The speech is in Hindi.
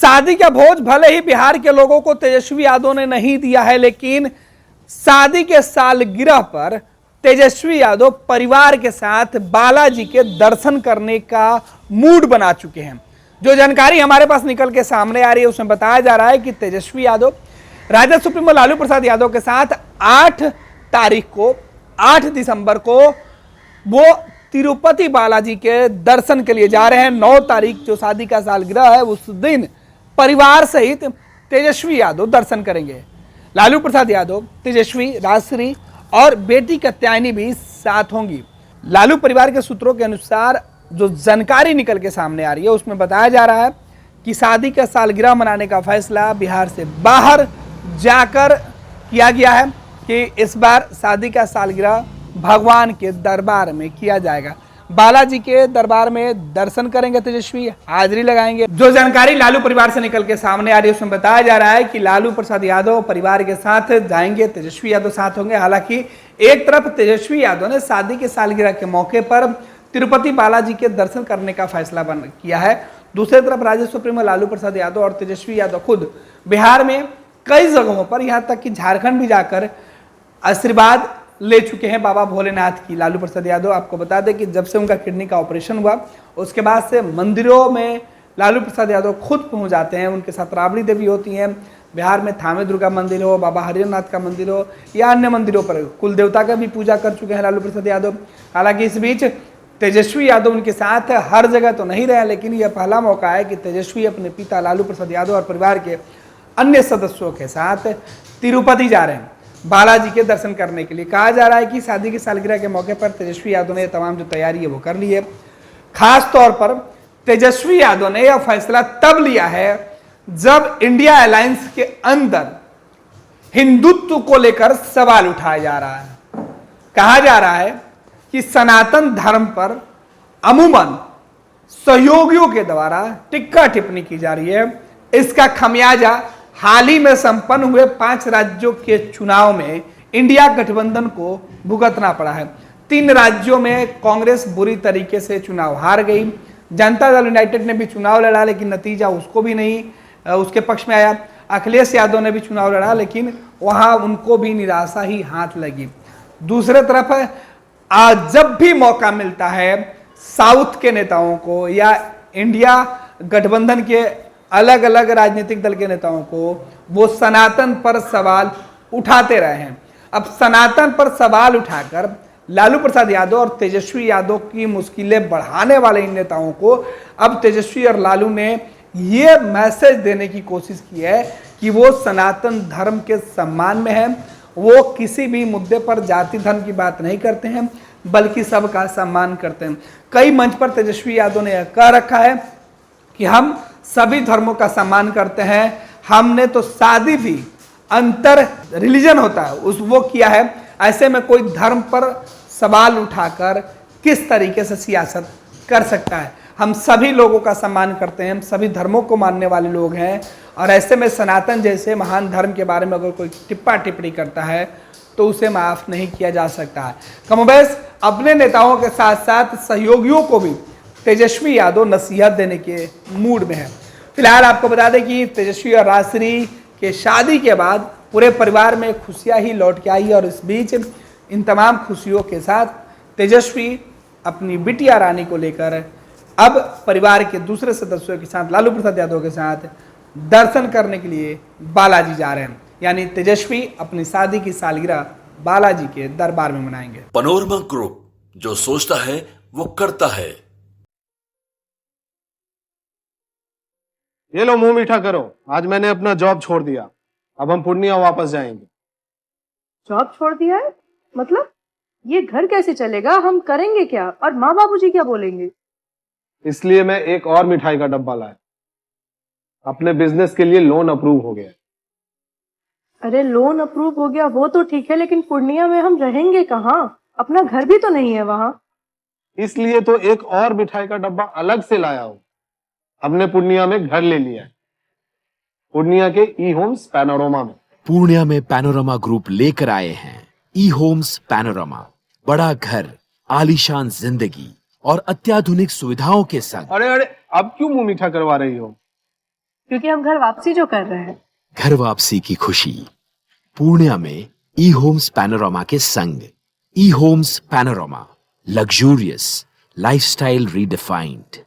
शादी का भोज भले ही बिहार के लोगों को तेजस्वी यादव ने नहीं दिया है, लेकिन शादी के सालगिरह पर तेजस्वी यादव परिवार के साथ बालाजी के दर्शन करने का मूड बना चुके हैं। जो जानकारी हमारे पास निकल के सामने आ रही है उसमें बताया जा रहा है कि तेजस्वी यादव राजद सुप्रीमो लालू प्रसाद यादव के साथ 8 दिसंबर को वो तिरुपति बालाजी के दर्शन के लिए जा रहे हैं। 9 तारीख जो शादी का सालगिरह है उस दिन परिवार सहित तेजस्वी यादव दर्शन करेंगे। लालू प्रसाद यादव, तेजस्वी, राजश्री और बेटी कात्यायनी भी साथ होंगी। लालू परिवार के सूत्रों के अनुसार जो जानकारी निकल के सामने आ रही है उसमें बताया जा रहा है कि शादी का सालगिरह मनाने का फैसला बिहार से बाहर जाकर किया गया है कि इस बार शादी का सालगिरह भगवान के दरबार में किया जाएगा। बालाजी के दरबार में दर्शन करेंगे तेजस्वी, हाजिरी लगाएंगे। जो जानकारी लालू परिवार से निकल के सामने आ रही है उसमें बताया जा रहा है कि लालू प्रसाद यादव परिवार के साथ जाएंगे, तेजस्वी यादव साथ होंगे। हालांकि एक तरफ तेजस्वी यादव ने शादी के सालगिरह के मौके पर तिरुपति बालाजी के दर्शन करने का फैसला किया है, दूसरी तरफ राजद सुप्रीमो लालू प्रसाद यादव और तेजस्वी यादव खुद बिहार में कई जगहों पर, यहां तक कि झारखंड भी जाकर आशीर्वाद ले चुके हैं बाबा भोलेनाथ की। लालू प्रसाद यादव, आपको बता दें कि जब से उनका किडनी का ऑपरेशन हुआ उसके बाद से मंदिरों में लालू प्रसाद यादव खुद पहुंच जाते हैं। उनके साथ राबड़ी देवी होती हैं। बिहार में थामे दुर्गा मंदिर हो, बाबा हरिहरनाथ का मंदिर हो या अन्य मंदिरों पर कुल देवता का भी पूजा कर चुके हैं लालू प्रसाद यादव। हालांकि इस बीच तेजस्वी यादव उनके साथ हर जगह तो नहीं रहे, लेकिन यह पहला मौका है कि तेजस्वी अपने पिता लालू प्रसाद यादव और परिवार के अन्य सदस्यों के साथ तिरुपति जा रहे हैं बालाजी के दर्शन करने के लिए। कहा जा रहा है कि शादी की सालगिरह के मौके पर तेजस्वी यादव ने तमाम जो तैयारी है वो कर ली है। खास तौर पर तेजस्वी यादव ने यह फैसला तब लिया है जब इंडिया अलायंस के अंदर हिंदुत्व को लेकर सवाल उठाया जा रहा है। कहा जा रहा है कि सनातन धर्म पर अमूमन सहयोगियों के द्वारा टिक्का टिप्पणी की जा रही है। इसका खमियाजा हाल ही में संपन्न हुए 5 राज्यों के चुनाव में इंडिया गठबंधन को भुगतना पड़ा है। 3 राज्यों में कांग्रेस बुरी तरीके से चुनाव हार गई। जनता दल यूनाइटेड ने भी चुनाव लड़ा लेकिन नतीजा उसको भी नहीं उसके पक्ष में आया। अखिलेश यादव ने भी चुनाव लड़ा लेकिन वहां उनको भी निराशा ही हाथ लगी। दूसरे तरफ जब भी मौका मिलता है साउथ के नेताओं को या इंडिया गठबंधन के अलग अलग राजनीतिक दल के नेताओं को, वो सनातन पर सवाल उठाते रहे हैं। अब सनातन पर सवाल उठाकर लालू प्रसाद यादव और तेजस्वी यादव की मुश्किलें बढ़ाने वाले इन नेताओं को अब तेजस्वी और लालू ने ये मैसेज देने की कोशिश की है कि वो सनातन धर्म के सम्मान में है। वो किसी भी मुद्दे पर जाति धर्म की बात नहीं करते हैं बल्कि सबका सम्मान करते हैं। कई मंच पर तेजस्वी यादव ने यह कह रखा है कि हम सभी धर्मों का सम्मान करते हैं। हमने तो शादी भी अंतर रिलीजन होता है उस वो किया है। ऐसे में कोई धर्म पर सवाल उठाकर किस तरीके से सियासत कर सकता है। हम सभी लोगों का सम्मान करते हैं, हम सभी धर्मों को मानने वाले लोग हैं और ऐसे में सनातन जैसे महान धर्म के बारे में अगर कोई टिप्पणी करता है तो उसे माफ नहीं किया जा सकता है। कमोबेश अपने नेताओं के साथ साथ सहयोगियों को भी तेजस्वी यादव नसीहत देने के मूड में है। फिलहाल आपको बता दें कि तेजस्वी और राजश्री के शादी के बाद पूरे परिवार में खुशियां ही लौट के आई और इस बीच इन तमाम खुशियों के साथ तेजस्वी अपनी बिटिया रानी को लेकर अब परिवार के दूसरे सदस्यों के साथ लालू प्रसाद यादव के साथ दर्शन करने के लिए बालाजी जा रहे हैं। यानी तेजस्वी अपनी शादी की सालगिरह बालाजी के दरबार में मनाएंगे। पैनोरमा ग्रुप, जो सोचता है वो करता है। ये लो मुंह मीठा करो, आज मैंने अपना जॉब छोड़ दिया। अब हम पूर्णिया वापस जाएंगे। जॉब छोड़ दिया है? मतलब ये घर कैसे चलेगा? हम करेंगे क्या? और माँ बाबूजी क्या बोलेंगे? इसलिए मैं एक और मिठाई का डब्बा लाया। अपने बिजनेस के लिए लोन अप्रूव हो गया। अरे लोन अप्रूव हो गया वो तो ठीक है, लेकिन पूर्णिया में हम रहेंगे कहाँ? अपना घर भी तो नहीं है वहाँ। इसलिए तो एक और मिठाई का डब्बा अलग से लाया हूँ। हमने पूर्णिया में घर ले लिया है, पूर्णिया के ई होम्स पैनोरमा में। पूर्णिया में पैनोरमा ग्रुप लेकर आए हैं ई होम्स पैनोरमा। बड़ा घर, आलीशान जिंदगी और अत्याधुनिक सुविधाओं के संग। अरे अब क्यों मुंह मीठा करवा रही हो? क्योंकि हम घर वापसी जो कर रहे हैं। घर वापसी की खुशी पूर्णिया में ई होम्स पैनोरामा के संग। ई Homes Panorama, luxurious lifestyle redefined.